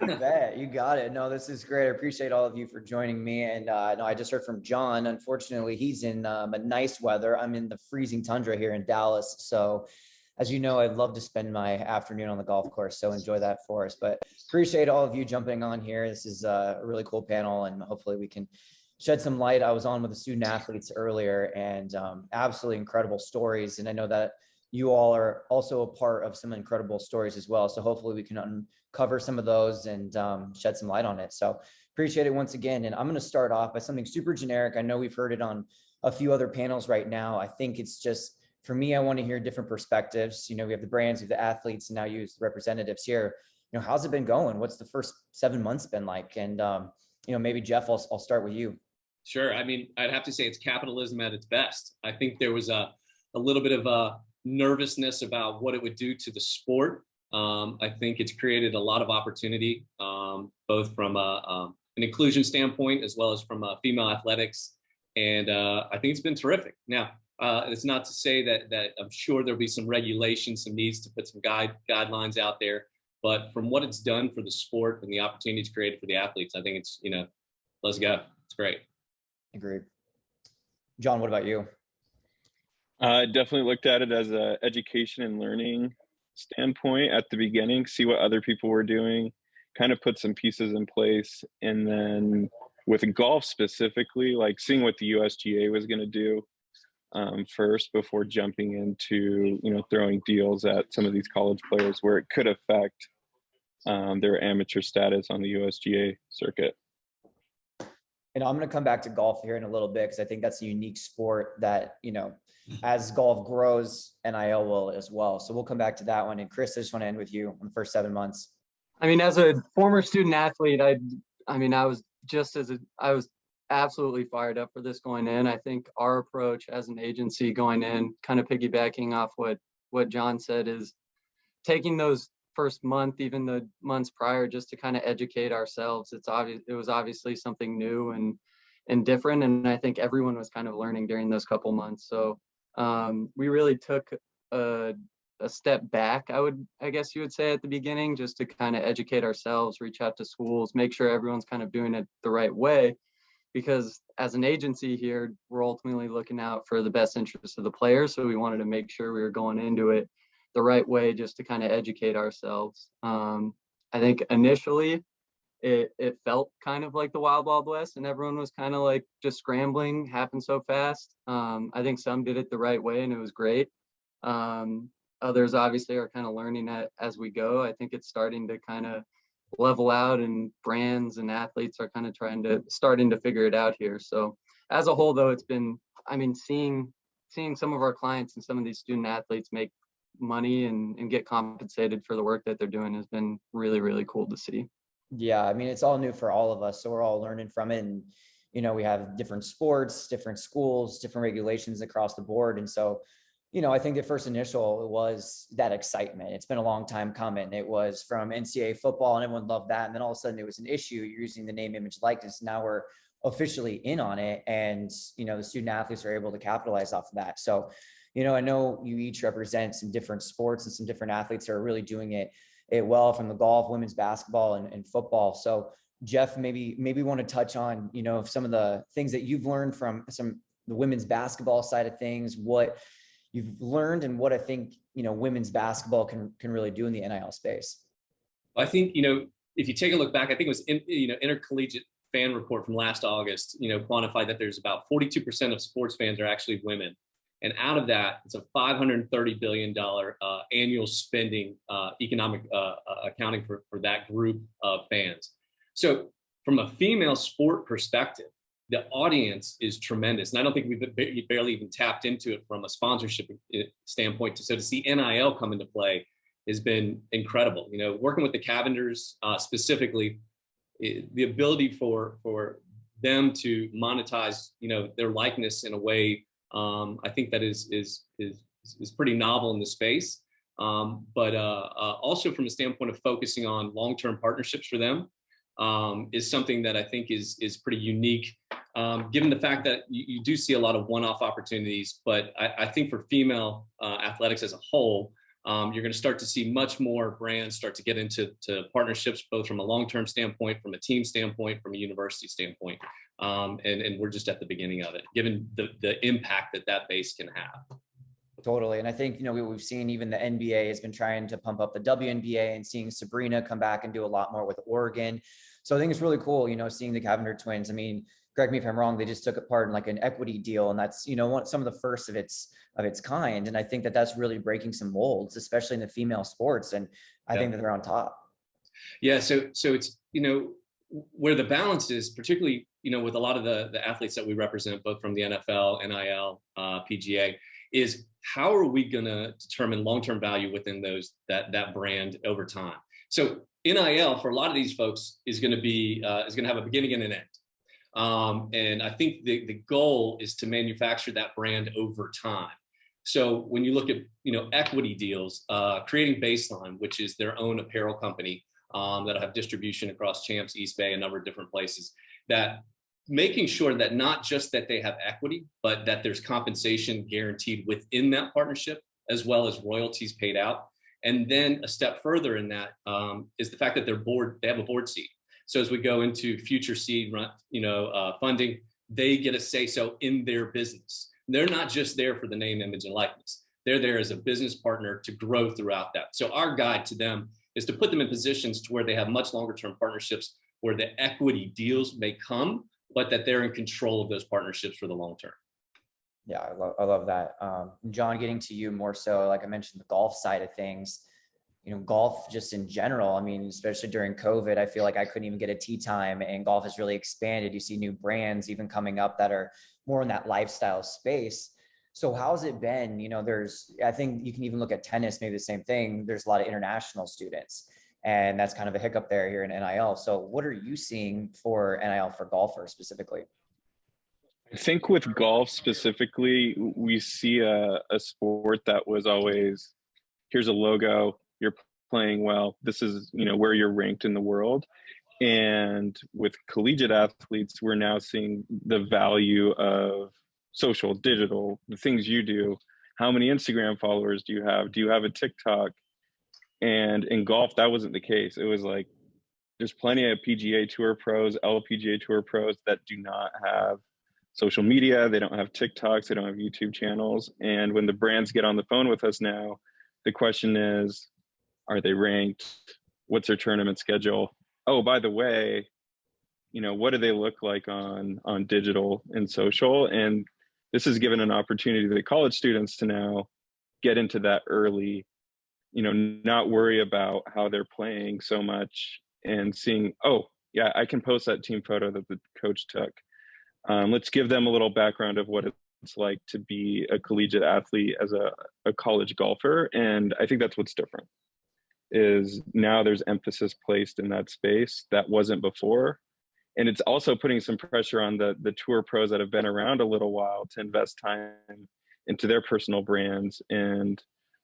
You bet. You got it. No, this is great. I appreciate all of you for joining me. And no, I just heard from John. Unfortunately, he's in a nice weather. I'm in the freezing tundra here in Dallas. So, as you know, I'd love to spend my afternoon on the golf course. So enjoy that for us. But appreciate all of you jumping on here. This is a really cool panel, and hopefully we can shed some light. I was on with the student athletes earlier, and absolutely incredible stories. And I know that you all are also a part of some incredible stories as well. So hopefully we can uncover some of those and shed some light on it. So appreciate it once again. And I'm going to start off by something super generic. I know we've heard it on a few other panels right now. I think it's just, for me, I want to hear different perspectives. You know, we have the brands, we have the athletes, and now you as the representatives here. You know, how's it been going? What's the first 7 months been like? And, you know, maybe Jeff, I'll start with you. Sure. I mean, I'd have to say it's capitalism at its best. I think there was a little bit of a nervousness about what it would do to the sport. I think it's created a lot of opportunity, both from an inclusion standpoint as well as from female athletics. And I think it's been terrific. Now, it's not to say that I'm sure there'll be some regulations, some needs to put some guidelines out there. But from what it's done for the sport and the opportunities created for the athletes, I think it's, let's go. It's great. Agreed. John, what about you? Definitely looked at it as a education and learning standpoint at the beginning, see what other people were doing, kind of put some pieces in place. And then with golf specifically, like seeing what the USGA was going to do first before jumping into, throwing deals at some of these college players where it could affect their amateur status on the USGA circuit. And I'm going to come back to golf here in a little bit, because I think that's a unique sport that, as golf grows, NIL will as well. So we'll come back to that one. And Chris, I just want to end with you on the first 7 months. I mean, as a former student athlete, I was absolutely fired up for this going in. I think our approach as an agency going in, kind of piggybacking off what John said, is taking those first month, even the months prior, just to kind of educate ourselves. It was obviously something new and different, and I think everyone was kind of learning during those couple months. So we really took a step back, I guess you would say, at the beginning, just to kind of educate ourselves, reach out to schools, make sure everyone's kind of doing it the right way, because as an agency here, we're ultimately looking out for the best interests of the players. So we wanted to make sure we were going into it the right way, just to kind of educate ourselves. I think initially it felt kind of like the Wild Wild West, and everyone was kind of like just scrambling, happened so fast. I think some did it the right way and it was great. Others obviously are kind of learning as we go. I think it's starting to kind of level out, and brands and athletes are kind of starting to figure it out here. So as a whole, though, it's been, seeing some of our clients and some of these student athletes make money and get compensated for the work that they're doing has been really, really cool to see. Yeah, it's all new for all of us, so we're all learning from it. And we have different sports, different schools, different regulations across the board. And so I think the first initial was that excitement. It's been a long time coming. It was from NCAA football, and everyone loved that. And then all of a sudden it was an issue. You're using the name, image, likeness. Now we're officially in on it, and the student athletes are able to capitalize off of that. So I know you each represent some different sports and some different athletes that are really doing it well, from the golf, women's basketball, and football. So Jeff, maybe want to touch on, some of the things that you've learned from the women's basketball side of things, what you've learned and what I think, women's basketball can really do in the NIL space. I think, if you take a look back, I think it was Intercollegiate Fan Report from last August, quantified that there's about 42% of sports fans are actually women. And out of that, it's a $530 billion annual spending, economic accounting for that group of fans. So from a female sport perspective, the audience is tremendous. And I don't think we've barely even tapped into it from a sponsorship standpoint. So to see NIL come into play has been incredible. Working with the Cavenders specifically, the ability for them to monetize, their likeness in a way, I think that is pretty novel in the space. But also from a standpoint of focusing on long-term partnerships for them is something that I think is pretty unique, given the fact that you do see a lot of one-off opportunities. But I think for female athletics as a whole, you're going to start to see much more brands start to get into partnerships, both from a long-term standpoint, from a team standpoint, from a university standpoint. And we're just at the beginning of it, given the impact that base can have. Totally. And I think, we've seen even the NBA has been trying to pump up the WNBA, and seeing Sabrina come back and do a lot more with Oregon. So I think it's really cool, seeing the Cavender twins. I mean, correct me if I'm wrong, they just took part in like an equity deal, and that's, some of the first of its kind. And I think that that's really breaking some molds, especially in the female sports. And I think that they're on top. Yeah. So it's, where the balance is, particularly, with a lot of the athletes that we represent, both from the NFL, NIL, PGA, is how are we going to determine long-term value within that brand over time? So NIL for a lot of these folks is going to have a beginning and an end. And I think the goal is to manufacture that brand over time. So when you look at, equity deals, creating Baseline, which is their own apparel company, that'll have distribution across Champs, East Bay, a number of different places, that making sure that not just that they have equity, but that there's compensation guaranteed within that partnership, as well as royalties paid out. And then a step further in that is the fact that they have a board seat. So as we go into future seed funding, they get a say so in their business. They're not just there for the name, image, and likeness. They're there as a business partner to grow throughout that. So our guide to them is to put them in positions to where they have much longer term partnerships, where the equity deals may come, but that they're in control of those partnerships for the long term. Yeah, I love that. John, getting to you more so, like I mentioned, the golf side of things, golf just in general. I mean, especially during COVID, I feel like I couldn't even get a tee time, and golf has really expanded. You see new brands even coming up that are more in that lifestyle space. So how's it been? I think you can even look at tennis, maybe the same thing. There's a lot of international students, and that's kind of a hiccup there here in NIL. So what are you seeing for NIL for golfers specifically? I think with golf specifically, we see a sport that was always, here's a logo, you're playing well, this is, where you're ranked in the world. And with collegiate athletes, we're now seeing the value of social, digital, the things you do. How many Instagram followers do you have? Do you have a TikTok? And in golf, that wasn't the case. It was like, there's plenty of PGA Tour pros, LPGA Tour pros that do not have social media. They don't have TikToks. They don't have YouTube channels. And when the brands get on the phone with us now, the question is, are they ranked? What's their tournament schedule? Oh, by the way, what do they look like on digital and social? And this has given an opportunity to the college students to now get into that early, not worry about how they're playing so much, and seeing, oh yeah, I can post that team photo that the coach took. Let's give them a little background of what it's like to be a collegiate athlete as a college golfer. And I think that's what's different, is now there's emphasis placed in that space that wasn't before. And it's also putting some pressure on the tour pros that have been around a little while to invest time into their personal brands. And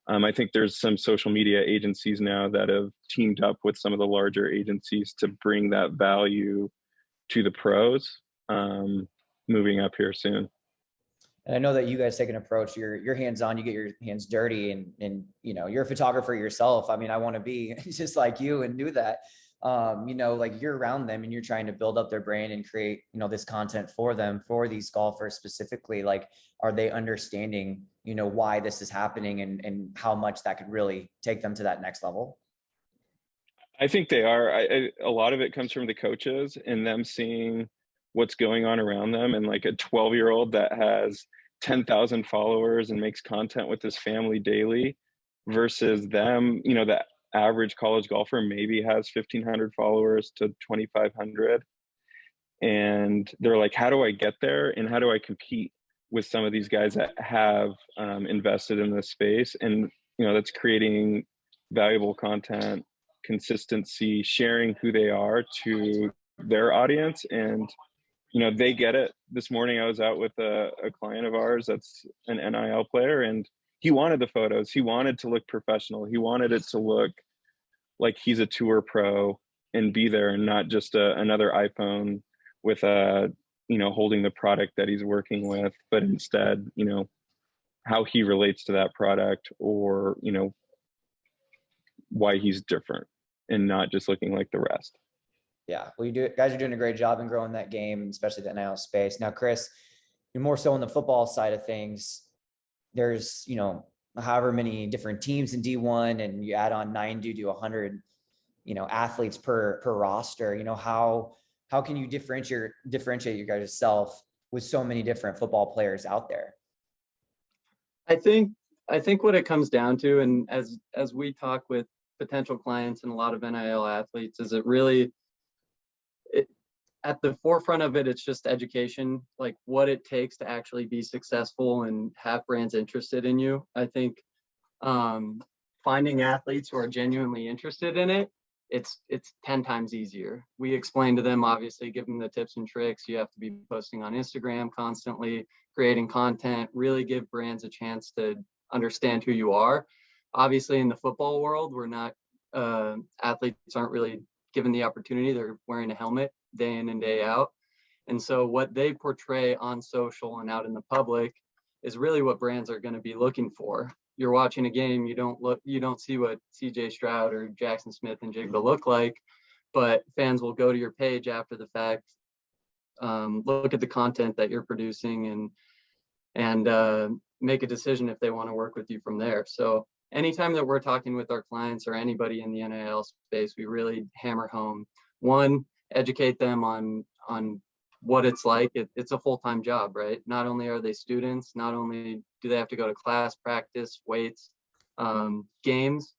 I think there's some social media agencies now that have teamed up with some of the larger agencies to bring that value to the pros, moving up here soon. And I know that you guys take an approach, you're hands-on, you get your hands dirty, and you're a photographer yourself. I mean, I want to be just like you and do that. Like you're around them and you're trying to build up their brand and create, this content for them, for these golfers specifically. Like, are they understanding, why this is happening and how much that could really take them to that next level? I think they are. A lot of it comes from the coaches and them seeing what's going on around them. And like a 12-year-old that has 10,000 followers and makes content with his family daily versus them, the average college golfer maybe has 1,500 followers to 2,500. And they're like, how do I get there? And how do I compete with some of these guys that have invested in this space? And, that's creating valuable content, consistency, sharing who they are to their audience. And they get it. This morning I was out with a client of ours that's an NIL player, and he wanted the photos. He wanted to look professional. He wanted it to look like he's a tour pro and be there, and not just another iPhone with holding the product that he's working with, but instead, how he relates to that product, or why he's different and not just looking like the rest. Yeah, well, guys are doing a great job in growing that game, especially the NIL space. Now, Chris, you're more so on the football side of things. There's, however many different teams in D1, and you add on 90 to 100, athletes per roster. How can you differentiate you guys yourself with so many different football players out there? I think what it comes down to, and as we talk with potential clients and a lot of NIL athletes, is at the forefront of it, it's just education, like what it takes to actually be successful and have brands interested in you. I think finding athletes who are genuinely interested in it, it's 10 times easier. We explain to them, obviously, give them the tips and tricks. You have to be posting on Instagram constantly, creating content, really give brands a chance to understand who you are. Obviously, in the football world, we're not, athletes aren't really given the opportunity. They're wearing a helmet day in and day out. And so what they portray on social and out in the public is really what brands are going to be looking for. You're watching a game, you don't see what CJ Stroud or Jackson Smith and Jigba look like, but fans will go to your page after the fact, look at the content that you're producing and make a decision if they want to work with you from there. So anytime that we're talking with our clients or anybody in the NIL space, we really hammer home, one, educate them on what it's like. It's a full-time job, right? Not only are they students, not only do they have to go to class, practice, weights, games.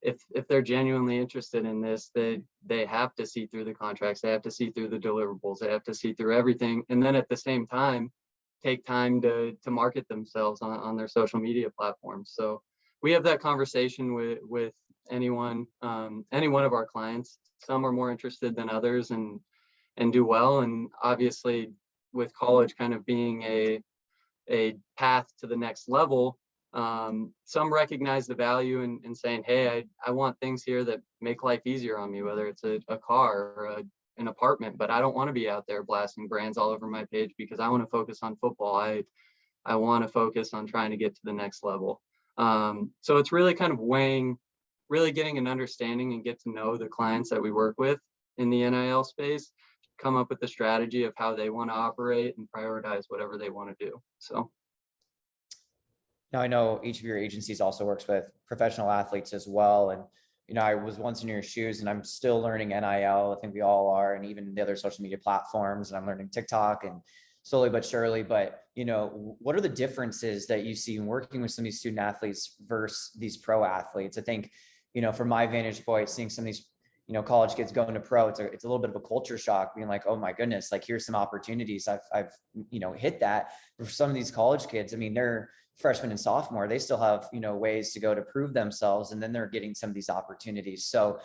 If they're genuinely interested in this, they have to see through the contracts, they have to see through the deliverables, they have to see through everything. And then at the same time, take time to market themselves on their social media platforms. So we have that conversation with anyone, any one of our clients. Some are more interested than others and do well. And obviously with college kind of being a path to the next level, some recognize the value in saying, hey, I want things here that make life easier on me, whether it's a car or an apartment, but I don't want to be out there blasting brands all over my page because I want to focus on football. I want to focus on trying to get to the next level. So it's really kind of really getting an understanding and get to know the clients that we work with in the NIL space, come up with a strategy of how they want to operate and prioritize whatever they want to do. So. Now, I know each of your agencies also works with professional athletes as well. And, I was once in your shoes and I'm still learning NIL. I think we all are, and even the other social media platforms, and I'm learning TikTok and slowly but surely. But, what are the differences that you see in working with some of these student athletes versus these pro athletes? I think, from my vantage point, seeing some of these, college kids going to pro, it's a little bit of a culture shock, being like, oh my goodness, like here's some opportunities. I've hit that. But for some of these college kids, I mean, they're freshmen and sophomore, they still have, ways to go to prove themselves. And then they're getting some of these opportunities. So,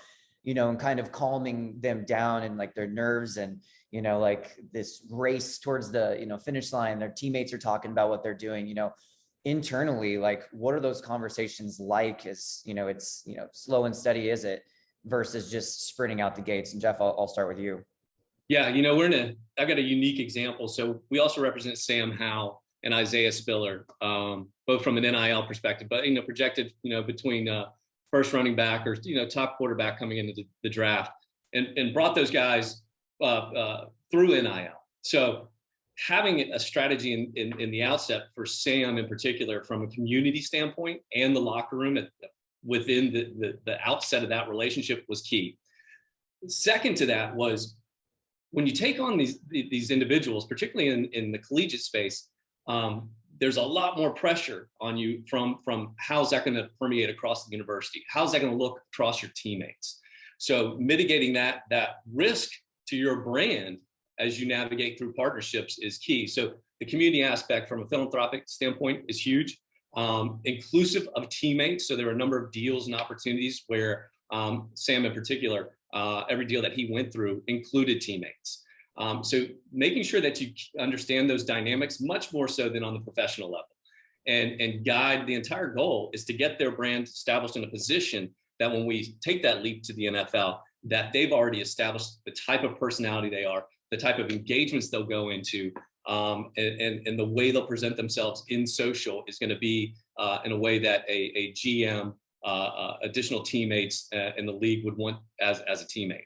and kind of calming them down and like their nerves and, like this race towards the, finish line, their teammates are talking about what they're doing, internally, like, what are those conversations like? As, it's, slow and steady, is it, versus just sprinting out the gates? And Jeff, I'll start with you. Yeah. I've got a unique example. So we also represent Sam Howell and Isaiah Spiller, both from an NIL perspective, but, projected, between first running back or, top quarterback coming into the draft, and brought those guys through NIL. So having a strategy in the outset for Sam in particular, from a community standpoint and the locker room within the outset of that relationship was key. Second to that was when you take on these individuals, particularly in the collegiate space, there's a lot more pressure on you from how's that going to permeate across the university? How's that going to look across your teammates? So mitigating that risk to your brand as you navigate through partnerships is key. So the community aspect from a philanthropic standpoint is huge, inclusive of teammates. So there were a number of deals and opportunities where Sam in particular, every deal that he went through included teammates. So making sure that you understand those dynamics much more so than on the professional level, and guide. The entire goal is to get their brand established in a position that when we take that leap to the NFL, that they've already established the type of personality they are, the type of engagements they'll go into, and the way they'll present themselves in social is going to be in a way that a GM additional teammates in the league would want as a teammate.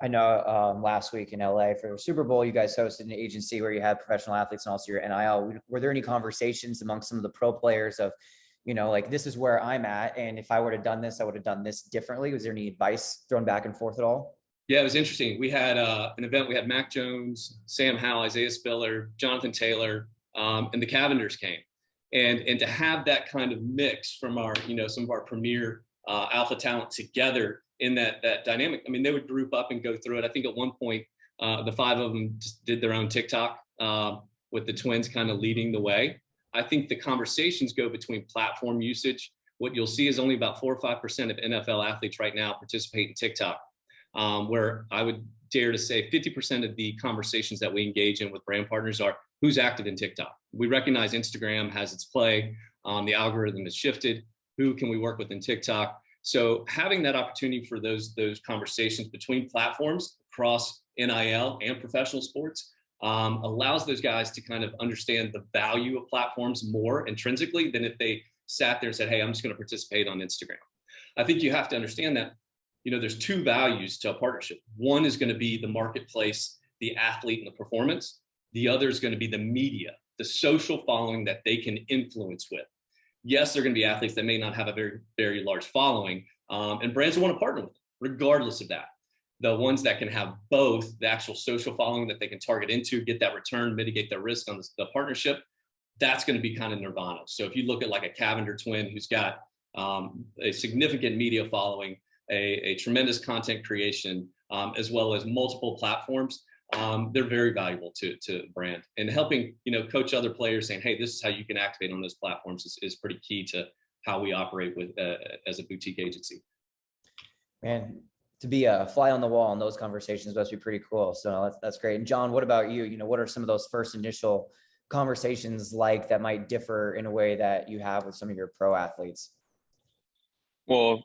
I know last week in LA for the Super Bowl, you guys hosted an agency where you had professional athletes and also your NIL. Were there any conversations amongst some of the pro players of, like, this is where I'm at, and if I would have done this, I would have done this differently? Was there any advice thrown back and forth at all? Yeah, it was interesting. We had an event. We had Mac Jones, Sam Howell, Isaiah Spiller, Jonathan Taylor, and the Cavenders came. And to have that kind of mix from our, some of our premier alpha talent together in that dynamic. I mean, they would group up and go through it. I think at one point, the 5 of them just did their own TikTok with the twins kind of leading the way. I think the conversations go between platform usage. What you'll see is only about 4 or 5% of NFL athletes right now participate in TikTok, where I would dare to say 50% of the conversations that we engage in with brand partners are who's active in TikTok. We recognize Instagram has its play. The algorithm has shifted. Who can we work with in TikTok? So having that opportunity for those conversations between platforms across NIL and professional sports allows those guys to kind of understand the value of platforms more intrinsically than if they sat there and said, hey, I'm just going to participate on Instagram. I think you have to understand that, there's 2 values to a partnership. One is going to be the marketplace, the athlete, and the performance. The other is going to be the media, the social following that they can influence with. Yes, they're going to be athletes that may not have a very, very large following, and brands will want to partner with them, regardless of that. The ones that can have both the actual social following that they can target into, get that return, mitigate their risk on the partnership, that's going to be kind of nirvana. So if you look at like a Cavender twin who's got a significant media following, a tremendous content creation, as well as multiple platforms, they're very valuable to brand, and helping coach other players, saying, hey, this is how you can activate on those platforms is pretty key to how we operate with as a boutique agency. Man, to be a fly on the wall in those conversations must be pretty cool. So that's great. And John, what about you? What are some of those first initial conversations like that might differ in a way that you have with some of your pro athletes? Well,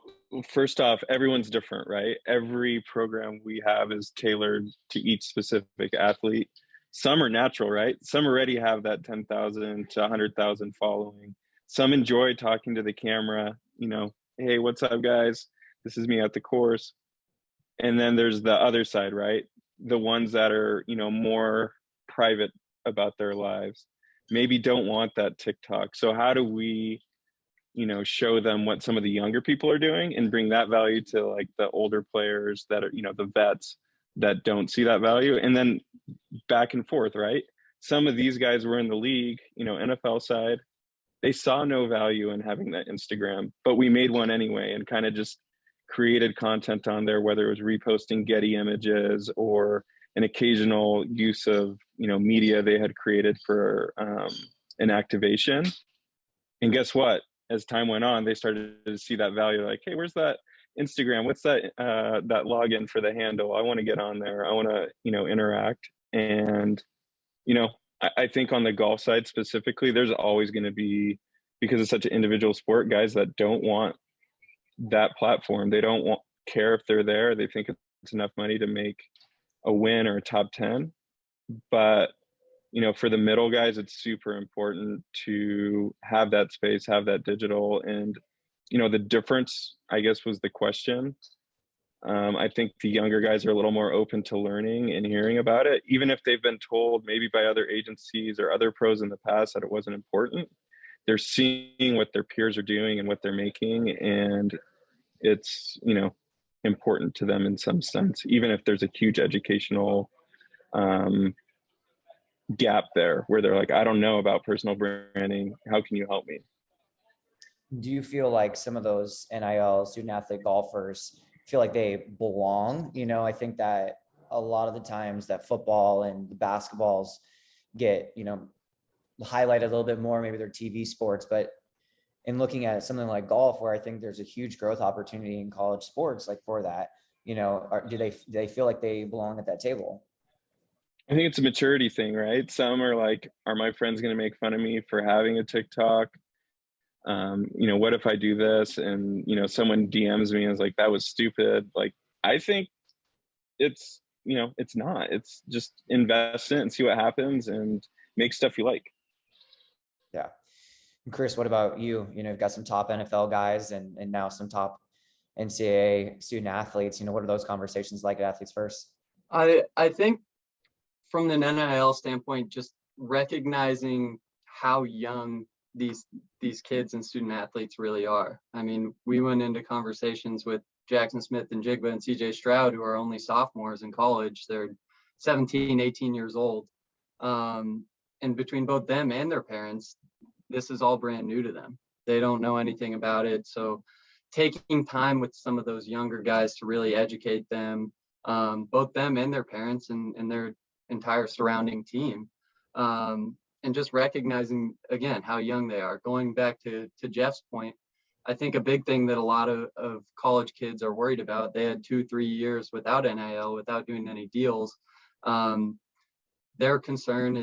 first off, everyone's different, right? Every program we have is tailored to each specific athlete. Some are natural, right? Some already have that 10,000 to 100,000 following. Some enjoy talking to the camera, hey, what's up, guys? This is me at the course. And then there's the other side, right? The ones that are, more private about their lives, maybe don't want that TikTok. So how do we show them what some of the younger people are doing and bring that value to like the older players that are, the vets that don't see that value? And then back and forth, right? Some of these guys were in the league, NFL side, they saw no value in having that Instagram, but we made one anyway and kind of just created content on there, whether it was reposting Getty images or an occasional use of, media they had created for an activation. And guess what? As time went on, they started to see that value, like, hey, where's that Instagram? What's that that login for the handle? I want to get on there. I want to, interact. And, I think on the golf side specifically, there's always going to be, because it's such an individual sport, guys that don't want that platform. They don't care if they're there. They think it's enough money to make a win or a top 10. But for the middle guys, it's super important to have that space, have that digital. And, the difference, I guess, was the question. I think the younger guys are a little more open to learning and hearing about it, even if they've been told maybe by other agencies or other pros in the past that it wasn't important. They're seeing what their peers are doing and what they're making. And it's, important to them in some sense, even if there's a huge educational gap there where they're like, I don't know about personal branding. How can you help me? Do you feel like some of those NIL student athlete golfers feel like they belong? I think that a lot of the times that football and the basketballs get, highlighted a little bit more, maybe they're TV sports, but in looking at something like golf, where I think there's a huge growth opportunity in college sports, like for that, do they feel like they belong at that table? I think it's a maturity thing, right? Some are like, are my friends going to make fun of me for having a TikTok? What if I do this and, someone DMs me and is like, that was stupid. Like, I think it's, it's not, it's just invest in it and see what happens and make stuff you like. Yeah. And Chris, what about you? You've got some top NFL guys and now some top NCAA student athletes. What are those conversations like at Athletes First? I think from an NIL standpoint, just recognizing how young these kids and student athletes really are. I mean, we went into conversations with Jackson Smith and Jigba and CJ Stroud, who are only sophomores in college. They're 17, 18 years old. And between both them and their parents, this is all brand new to them. They don't know anything about it. So taking time with some of those younger guys to really educate them, both them and their parents and their entire surrounding team, and just recognizing, again, how young they are. Going back to Jeff's point, I think a big thing that a lot of college kids are worried about, they had 2-3 years without NIL, without doing any deals. Their concern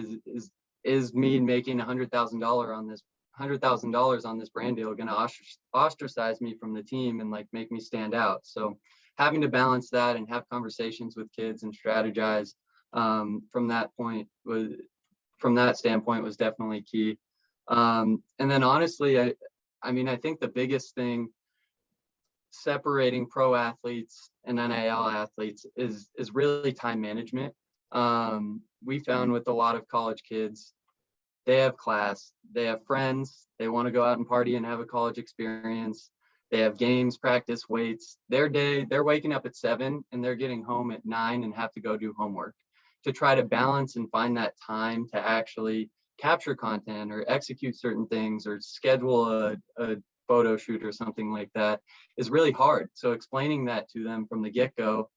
is me making $100,000 on this brand deal going to ostracize me from the team and like make me stand out. So having to balance that and have conversations with kids and strategize from that standpoint was definitely key. And then honestly, I mean, I think the biggest thing separating pro athletes and NIL athletes is really time management. We found with a lot of college kids, they have class, they have friends, they want to go out and party and have a college experience. They have games, practice, weights. They're waking up at 7 and they're getting home at 9 and have to go do homework. To try to balance and find that time to actually capture content or execute certain things or schedule a photo shoot or something like that is really hard. So explaining that to them from the get-go,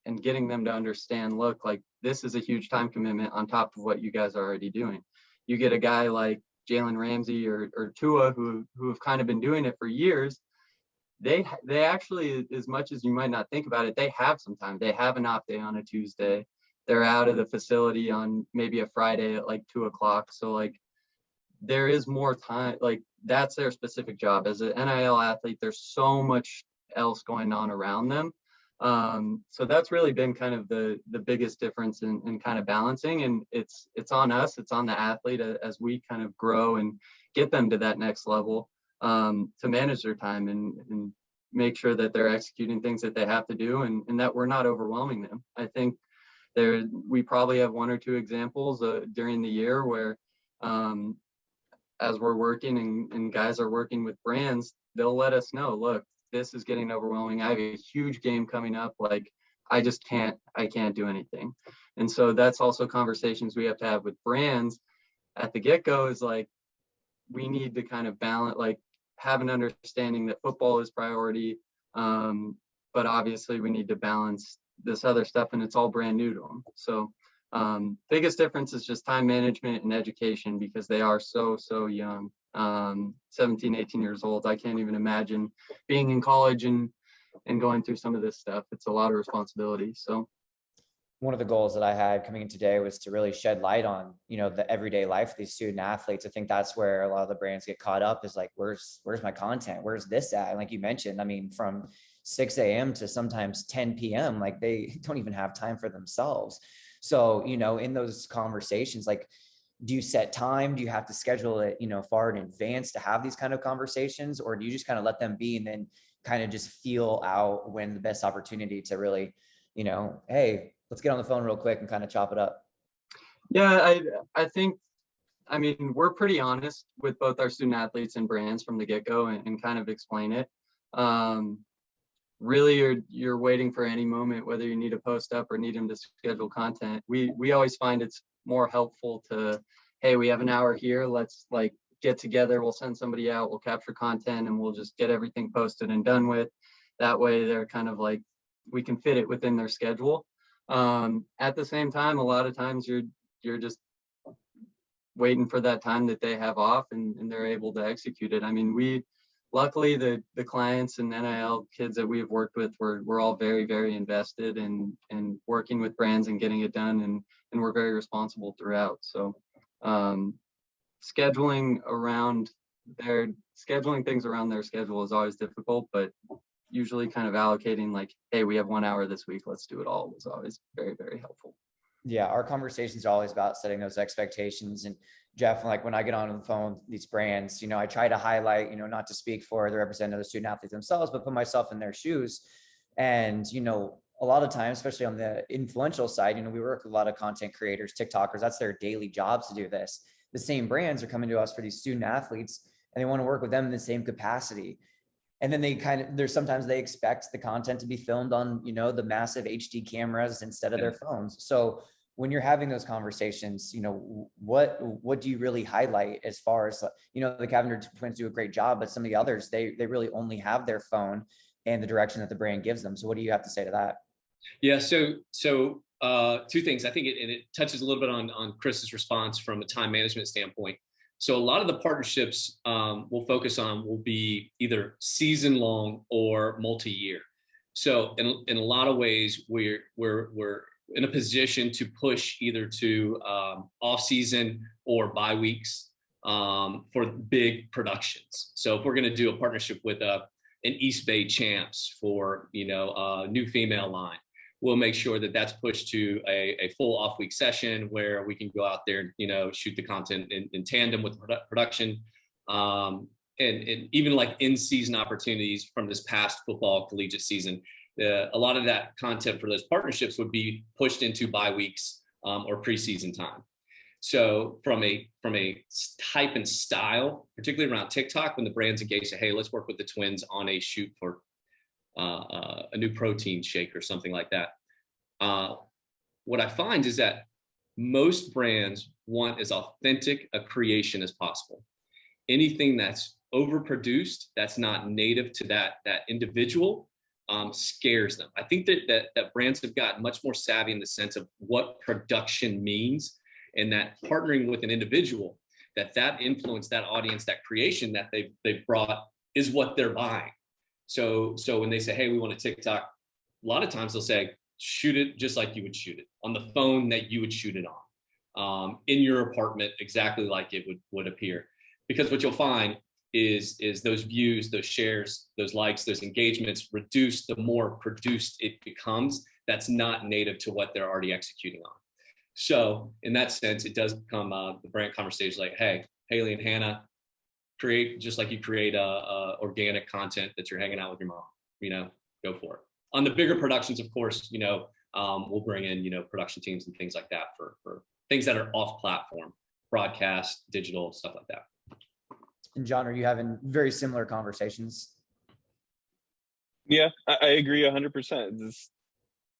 and getting them to understand, look, like this is a huge time commitment on top of what you guys are already doing. You get a guy like Jalen Ramsey or Tua who have kind of been doing it for years. They actually, as much as you might not think about it, they have some time. They have an off day on a Tuesday. They're out of the facility on maybe a Friday at like 2:00. So like there is more time. Like that's their specific job. As an NIL athlete, there's so much else going on around them. So that's really been kind of the biggest difference in kind of balancing, and it's on us, it's on the athlete as we kind of grow and get them to that next level, to manage their time and make sure that they're executing things that they have to do and that we're not overwhelming them. I think we probably have 1 or 2 examples during the year where as we're working and guys are working with brands, they'll let us know, look, this is getting overwhelming. I have a huge game coming up. Like I can't do anything. And so that's also conversations we have to have with brands at the get-go, is like, we need to kind of balance, like have an understanding that football is priority. But obviously we need to balance this other stuff and it's all brand new to them. So biggest difference is just time management and education, because they are so young. 17, 18 years old. I can't even imagine being in college and going through some of this stuff. It's a lot of responsibility. So one of the goals that I had coming in today was to really shed light on, the everyday life of these student athletes. I think that's where a lot of the brands get caught up, is like, where's my content? Where's this at? And like you mentioned, I mean, from 6 a.m. to sometimes 10 p.m., like they don't even have time for themselves. So, in those conversations, like, do you set time? Do you have to schedule it, far in advance to have these kind of conversations? Or do you just kind of let them be and then kind of just feel out when the best opportunity to really, hey, let's get on the phone real quick and kind of chop it up? Yeah, I think, I mean, we're pretty honest with both our student athletes and brands from the get-go and kind of explain it. Really, you're waiting for any moment, whether you need to post up or need them to schedule content. We always find it's more helpful to, hey, we have an hour here, let's like get together, we'll send somebody out, we'll capture content and we'll just get everything posted and done with. That way they're kind of like, we can fit it within their schedule. At the same time, a lot of times you're just waiting for that time that they have off and they're able to execute it. I mean, luckily the clients and NIL kids that we have worked with, we're all very, very invested in working with brands and getting it done, and we're very responsible throughout. So scheduling things around their schedule is always difficult, but usually kind of allocating like, hey, we have 1 hour this week, let's do it all, was always very, very helpful. Yeah, our conversations are always about setting those expectations. And Jeff, like when I get on the phone with these brands, I try to highlight, not to speak for the representative of the student athletes themselves, but put myself in their shoes. And, a lot of times, especially on the influential side, we work with a lot of content creators, TikTokers, that's their daily jobs to do this. The same brands are coming to us for these student athletes and they want to work with them in the same capacity. And then sometimes they expect the content to be filmed on, the massive HD cameras instead of their phones. So when you're having those conversations, what do you really highlight as far as, the Cavender twins do a great job, but some of the others, they really only have their phone and the direction that the brand gives them. So what do you have to say to that? Yeah. So two things. I think it touches a little bit on Chris's response from a time management standpoint. So a lot of the partnerships we'll focus on will be either season long or multi-year. So in a lot of ways, we're in a position to push either to off season or bye weeks for big productions. So if we're going to do a partnership with an East Bay Champs for new female line, we'll make sure that that's pushed to a full off week session where we can go out there and, shoot the content in tandem with production. And even like in season opportunities from this past football collegiate season, a lot of that content for those partnerships would be pushed into bye weeks or preseason time. So from a type and style, particularly around TikTok, when the brands engage, say, hey, let's work with the twins on a shoot for a new protein shake or something like that. What I find is that most brands want as authentic a creation as possible. Anything that's overproduced, that's not native to that individual, scares them. I think that brands have gotten much more savvy in the sense of what production means, and that partnering with an individual, that influence, that audience, that creation that they've brought is what they're buying. So when they say, hey, we want a TikTok, a lot of times they'll say, shoot it just like you would shoot it on the phone that you would shoot it on, in your apartment, exactly like it would appear. Because what you'll find is those views, those shares, those likes, those engagements reduce the more produced it becomes. That's not native to what they're already executing on. So in that sense, it does become the brand conversation like, hey, Haley and Hannah, create just like you create organic content that you're hanging out with your mom, go for it. On the bigger productions, of course, we'll bring in, production teams and things like that for things that are off platform, broadcast, digital, stuff like that. And John, are you having very similar conversations? Yeah, I agree 100%.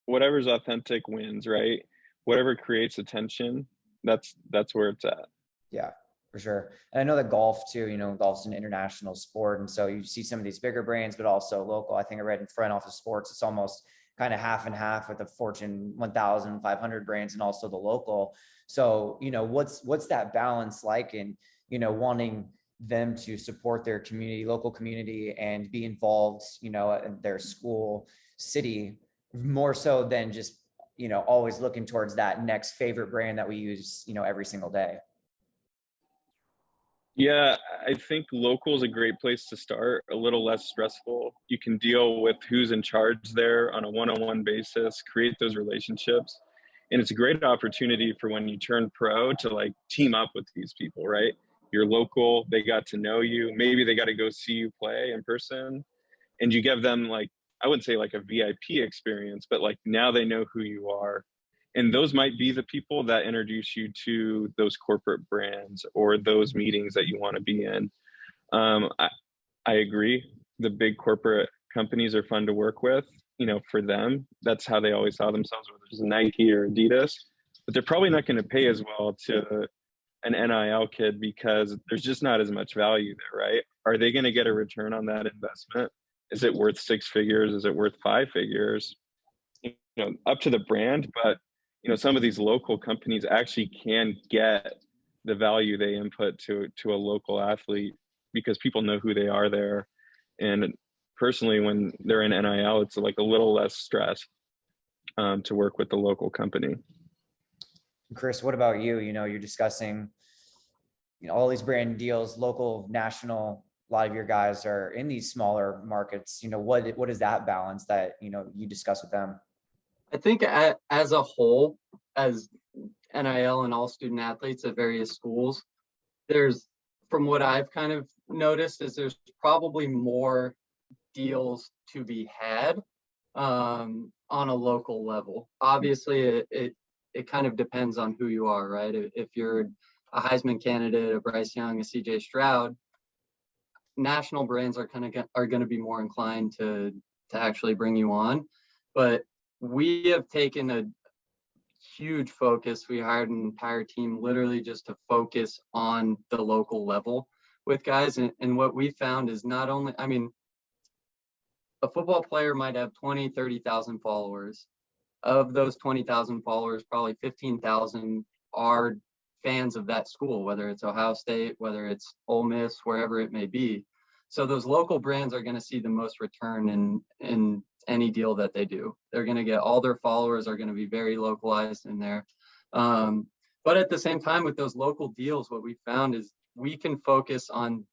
Whatever's authentic wins, right? Whatever creates attention, that's where it's at. Yeah, for sure. And I know that golf too, golf's an international sport. And so you see some of these bigger brands, but also local. I think I read in Front Office Sports, it's almost kind of half and half with the Fortune 1,500 brands and also the local. So, what's that balance like in, wanting them to support their community, local community, and be involved, in their school, city, more so than just, always looking towards that next favorite brand that we use, every single day. Yeah, I think local is a great place to start, a little less stressful. You can deal with who's in charge there on a one-on-one basis, create those relationships. And it's a great opportunity for when you turn pro to like team up with these people, right? You're local, they got to know you. Maybe they got to go see you play in person. And you give them like, I wouldn't say like a VIP experience, but like now they know who you are. And those might be the people that introduce you to those corporate brands or those meetings that you want to be in. I agree. The big corporate companies are fun to work with. For them, that's how they always saw themselves, whether it's Nike or Adidas. But they're probably not going to pay as well to an NIL kid because there's just not as much value there, right? Are they going to get a return on that investment? Is it worth 6 figures? Is it worth 5 figures? Up to the brand, but some of these local companies actually can get the value they input to a local athlete because people know who they are there. And personally, when they're in NIL, it's like a little less stress to work with the local company. Chris, what about you? You're discussing, all these brand deals, local, national. A lot of your guys are in these smaller markets. What is that balance that, you discuss with them? I think as a whole, as NIL and all student athletes at various schools, there's, from what I've kind of noticed, is there's probably more deals to be had on a local level. Obviously, it kind of depends on who you are, right? If you're a Heisman candidate, a Bryce Young, a CJ Stroud, national brands are going to be more inclined to actually bring you on. But we have taken a huge focus. We hired an entire team literally just to focus on the local level with guys. And what we found is not only, I mean, a football player might have 20, 30,000 followers. Of those 20,000 followers, probably 15,000 are fans of that school, whether it's Ohio State, whether it's Ole Miss, wherever it may be. So those local brands are going to see the most return in any deal that they do. They're going to get, all their followers are going to be very localized in there. But at the same time, with those local deals, what we found is we can focus on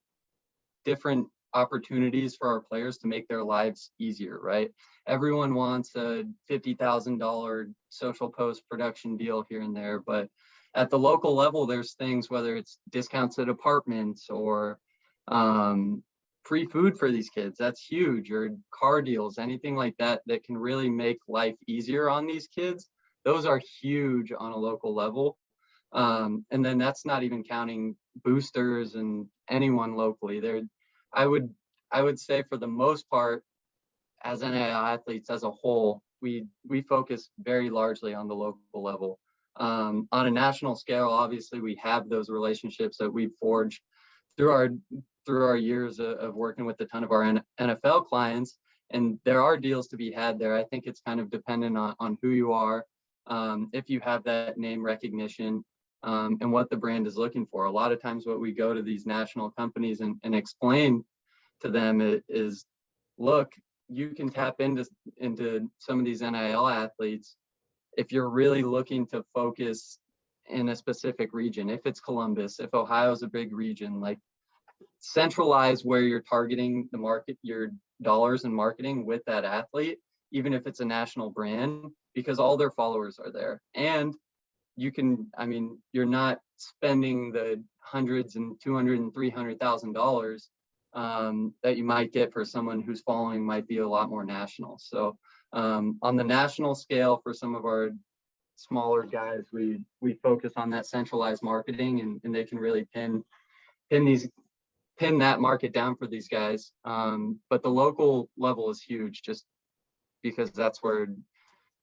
different opportunities for our players to make their lives easier, right? Everyone wants a $50,000 social post production deal here and there, but at the local level, there's things, whether it's discounts at apartments or free food for these kids, that's huge, or car deals, anything like that that can really make life easier on these kids. Those are huge on a local level. And then that's not even counting boosters and anyone locally. I would say for the most part, as NIL athletes as a whole, we focus very largely on the local level. On a national scale, obviously, we have those relationships that we've forged through our years of working with a ton of our NFL clients, and there are deals to be had there. I think it's kind of dependent on who you are, if you have that name recognition, and what the brand is looking for. A lot of times what we go to these national companies and explain to them is, look, you can tap into some of these NIL athletes if you're really looking to focus in a specific region. If it's Columbus, if Ohio's a big region, like, centralize where you're targeting the market, your dollars in marketing with that athlete, even if it's a national brand, because all their followers are there. And you can, I mean, you're not spending the hundreds and $200,000 and $300,000 that you might get for someone whose following might be a lot more national. So on the national scale, for some of our smaller guys, we focus on that centralized marketing, and they can really pin that market down for these guys. But the local level is huge, just because that's where,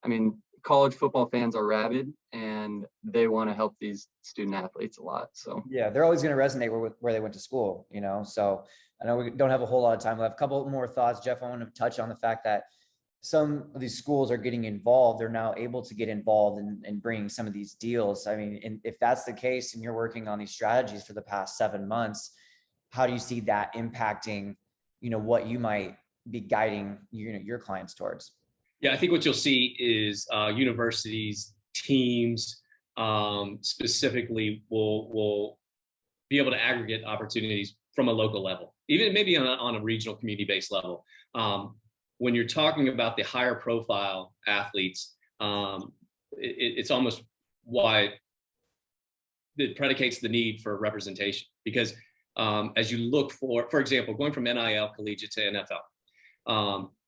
I mean, college football fans are rabid and they want to help these student athletes a lot. So yeah, they're always going to resonate with where they went to school, you know? So I know we don't have a whole lot of time left. A couple more thoughts, Jeff. I want to touch on the fact that some of these schools are getting involved. They're now able to get involved in bringing some of these deals. I mean, and if that's the case and you're working on these strategies for the past 7 months, how do you see that impacting, you know, what you might be guiding your clients towards? Yeah, I think what you'll see is universities, teams specifically will be able to aggregate opportunities from a local level, even maybe on a regional community-based level. When you're talking about the higher profile athletes, it's almost why it predicates the need for representation, because as you look for example, going from NIL collegiate to NFL,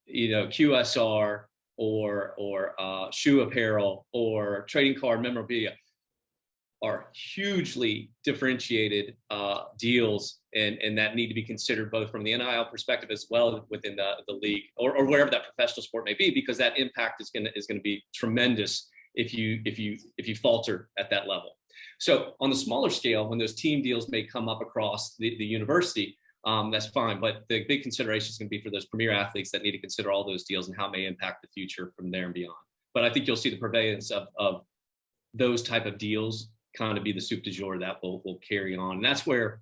you know, QSR or shoe apparel or trading card memorabilia are hugely differentiated deals, and that need to be considered both from the NIL perspective as well within the league or wherever that professional sport may be, because that impact is going to be tremendous if you falter at that level. So on the smaller scale, when those team deals may come up across the university, that's fine. But the big consideration is going to be for those premier athletes that need to consider all those deals and how it may impact the future from there and beyond. But I think you'll see the prevalence of those type of deals kind of be the soup du jour that will carry on. And that's where,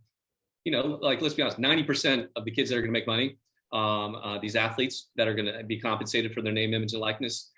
you know, like, let's be honest, 90% of the kids that are going to make money, these athletes that are going to be compensated for their name, image, and likeness,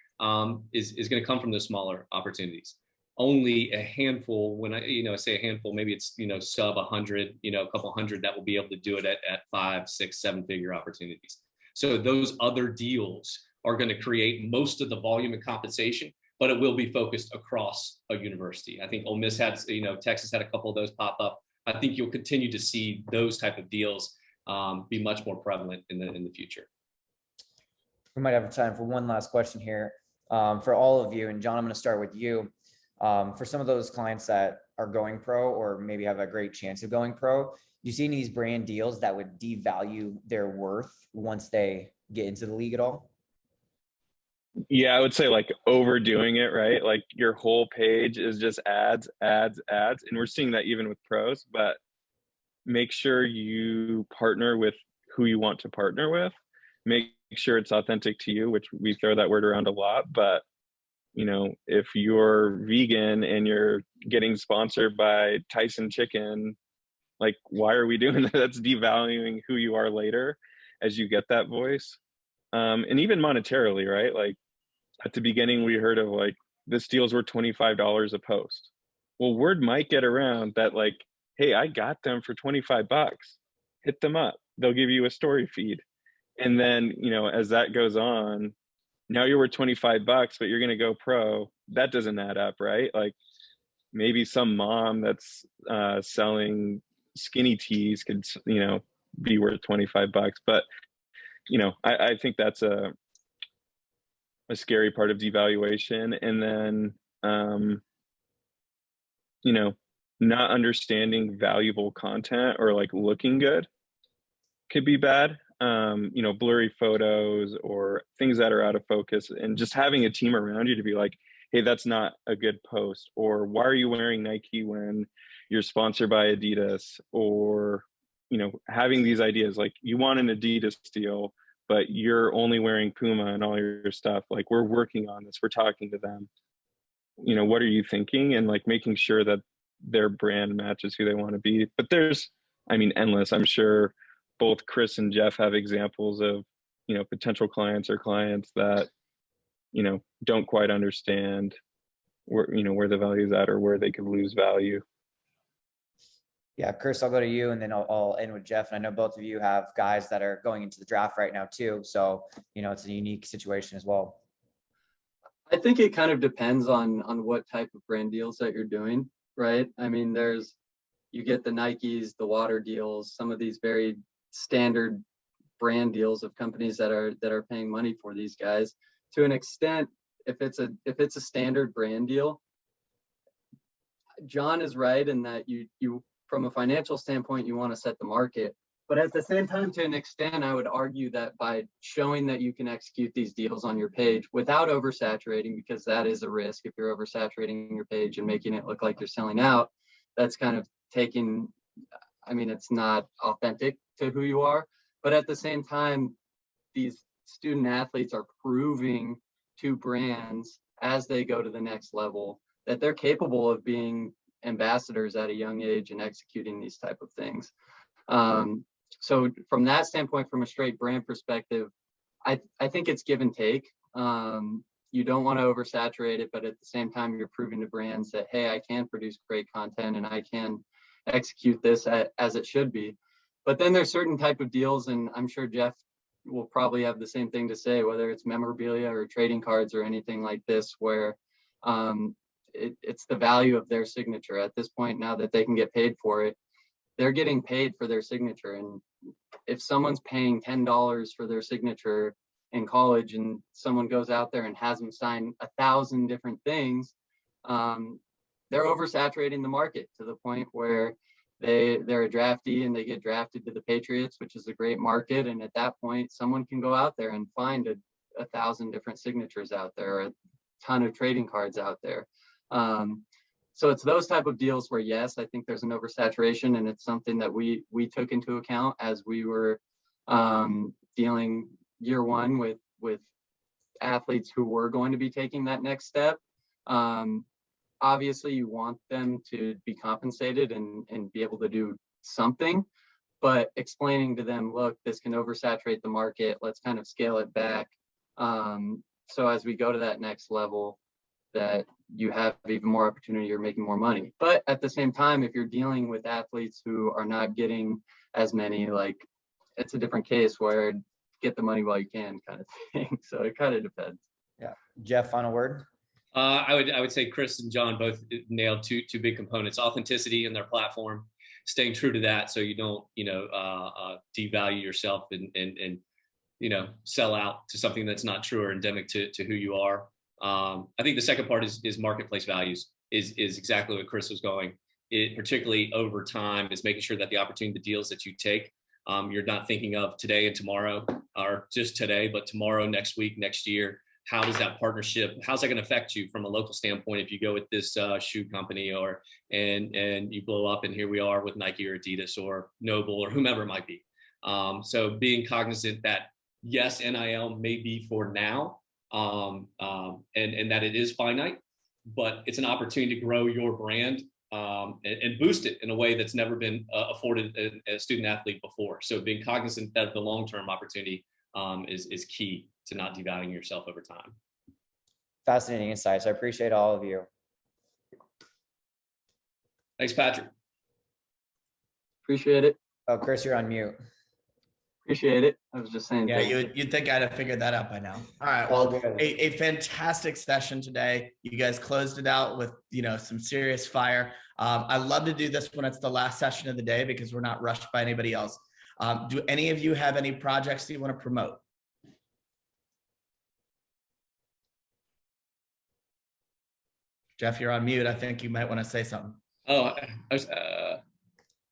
is going to come from those smaller opportunities. Only a handful, when I say a handful, maybe it's, sub 100, a couple hundred that will be able to do it at 5, 6, 7-figure opportunities. So those other deals are going to create most of the volume and compensation but it will be focused across a university. I think Ole Miss had, Texas had a couple of those pop up. I think you'll continue to see those type of deals be much more prevalent in the future. We might have time for one last question here for all of you. And John, I'm going to start with you. For some of those clients that are going pro or maybe have a great chance of going pro, do you see any of these brand deals that would devalue their worth once they get into the league at all? Yeah, I would say like overdoing it, right? Like your whole page is just ads, ads, ads. And we're seeing that even with pros, but make sure you partner with who you want to partner with. Make sure it's authentic to you, which we throw that word around a lot. But, if you're vegan and you're getting sponsored by Tyson Chicken, like, why are we doing that? That's devaluing who you are later as you get that voice. And even monetarily, right? Like at the beginning, we heard of like, this deal's worth $25 a post. Well, word might get around that like, hey, I got them for $25. Hit them up. They'll give you a story feed. And then, as that goes on, now you're worth $25, but you're going to go pro. That doesn't add up, right? Like maybe some mom that's selling skinny teas could, be worth $25. But, I think that's a scary part of devaluation. And then, not understanding valuable content or like looking good could be bad. Blurry photos or things that are out of focus, and just having a team around you to be like, hey, that's not a good post, or why are you wearing Nike when you're sponsored by Adidas? Or, having these ideas like you want an Adidas deal, but you're only wearing Puma and all your stuff. Like, we're working on this. We're talking to them. What are you thinking? And like making sure that their brand matches who they want to be. But there's, endless. I'm sure both Chris and Jeff have examples of, potential clients or clients that, don't quite understand where the value is at or where they could lose value. Yeah, Chris, I'll go to you and then I'll end with Jeff. And I know both of you have guys that are going into the draft right now too. So, it's a unique situation as well. I think it kind of depends on what type of brand deals that you're doing, right? You get the Nikes, the water deals, some of these very standard brand deals of companies that are paying money for these guys. To an extent, if it's a standard brand deal, John is right in that you from a financial standpoint, you want to set the market. But at the same time, to an extent, I would argue that by showing that you can execute these deals on your page without oversaturating, because that is a risk if you're oversaturating your page and making it look like you're selling out, that's kind of it's not authentic to who you are. But at the same time, these student athletes are proving to brands as they go to the next level that they're capable of being ambassadors at a young age and executing these type of things. So from that standpoint, from a straight brand perspective, I think it's give and take. You don't want to oversaturate it, but at the same time, you're proving to brands that, hey, I can produce great content and I can execute this as it should be. But then there's certain type of deals, and I'm sure Jeff will probably have the same thing to say, whether it's memorabilia or trading cards or anything like this, where it's the value of their signature. At this point, now that they can get paid for it, they're getting paid for their signature. And if someone's paying $10 for their signature in college and someone goes out there and has them sign 1,000 different things, they're oversaturating the market to the point where they're a draftee and they get drafted to the Patriots, which is a great market. And at that point, someone can go out there and find 1,000 different signatures out there, or a ton of trading cards out there. So it's those type of deals where, yes, I think there's an oversaturation, and it's something that we took into account as we were dealing year one with athletes who were going to be taking that next step. Obviously, you want them to be compensated and be able to do something, but explaining to them, look, this can oversaturate the market. Let's kind of scale it back. So as we go to that next level, that you have even more opportunity, you're making more money. But at the same time, if you're dealing with athletes who are not getting as many, like, it's a different case where get the money while you can kind of thing. So it kind of depends. Yeah. Jeff, final word? I would say Chris and John both nailed two big components: authenticity in their platform, staying true to that, so you don't devalue yourself and sell out to something that's not true or endemic to who you are. I think the second part is marketplace values is exactly what Chris was going. It particularly over time is making sure that the opportunity, the deals that you take, you're not thinking of today and tomorrow, or just today, but tomorrow, next week, next year. How does that partnership, how's that going to affect you from a local standpoint if you go with this shoe company and you blow up, and here we are with Nike or Adidas or Noble or whomever it might be. So being cognizant that yes, NIL may be for now, and that it is finite, but it's an opportunity to grow your brand and boost it in a way that's never been afforded a student athlete before. So being cognizant that the long-term opportunity is key to not devaluing yourself over time. Fascinating insights. I appreciate all of you. Thanks, Patrick. Appreciate it. Oh, Chris, you're on mute. Appreciate it. I was just saying. Yeah, you'd think I'd have figured that out by now. All right. Well, a fantastic session today. You guys closed it out with, some serious fire. I love to do this when it's the last session of the day because we're not rushed by anybody else. Do any of you have any projects that you want to promote? Jeff, you're on mute. I think you might want to say something. Oh,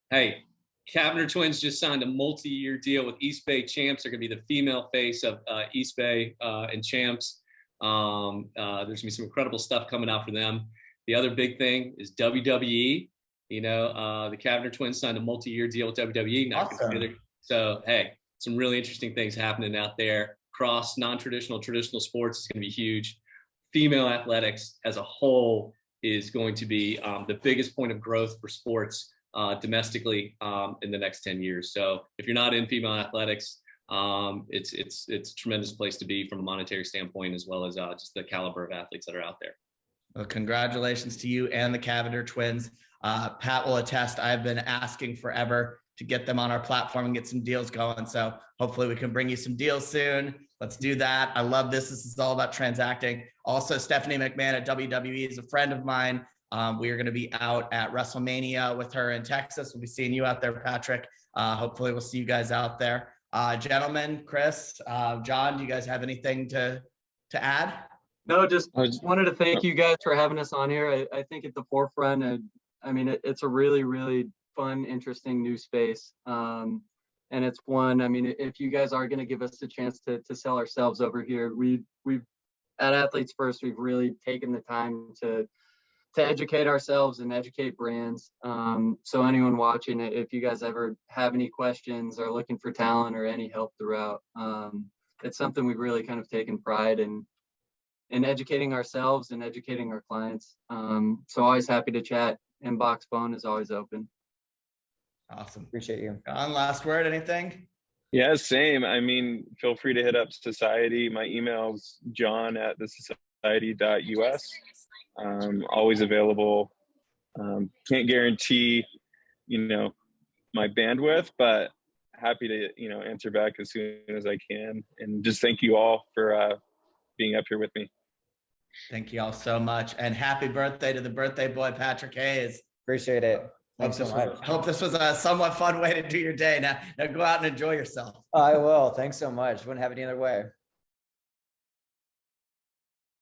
hey, Cavender Twins just signed a multi-year deal with East Bay Champs. They're going to be the female face of East Bay and Champs. There's going to be some incredible stuff coming out for them. The other big thing is WWE. The Cavender Twins signed a multi-year deal with WWE. Awesome. So, hey, some really interesting things happening out there. Cross non-traditional, traditional sports is going to be huge. Female athletics as a whole is going to be the biggest point of growth for sports domestically in the next 10 years. So if you're not in female athletics, it's a tremendous place to be from a monetary standpoint, as well as just the caliber of athletes that are out there. Well, congratulations to you and the Cavender Twins. Pat will attest, I've been asking forever to get them on our platform and get some deals going. So hopefully we can bring you some deals soon. Let's do that. I love this. This is all about transacting. Also, Stephanie McMahon at WWE is a friend of mine. We are going to be out at WrestleMania with her in Texas. We'll be seeing you out there, Patrick. Hopefully we'll see you guys out there. Gentlemen, Chris, John, do you guys have anything to add? No, just wanted to thank you guys for having us on here. I think at the forefront, it's a really, really fun, interesting new space. And it's one, if you guys are going to give us the chance to sell ourselves over here, we've at Athletes First, we've really taken the time to educate ourselves and educate brands. So anyone watching it, if you guys ever have any questions or looking for talent or any help throughout, it's something we've really kind of taken pride in educating ourselves and educating our clients. So always happy to chat. Inbox phone is always open. Awesome. Appreciate you. John, last word, anything? Yeah, same. Feel free to hit up Society. My email's john@thesociety.us. Always available. Can't guarantee, my bandwidth, but happy to, answer back as soon as I can. And just thank you all for being up here with me. Thank you all so much. And happy birthday to the birthday boy, Patrick Hayes. Appreciate it. Hope this was a somewhat fun way to do your day. Now go out and enjoy yourself. I will. Thanks so much. Wouldn't have it any other way.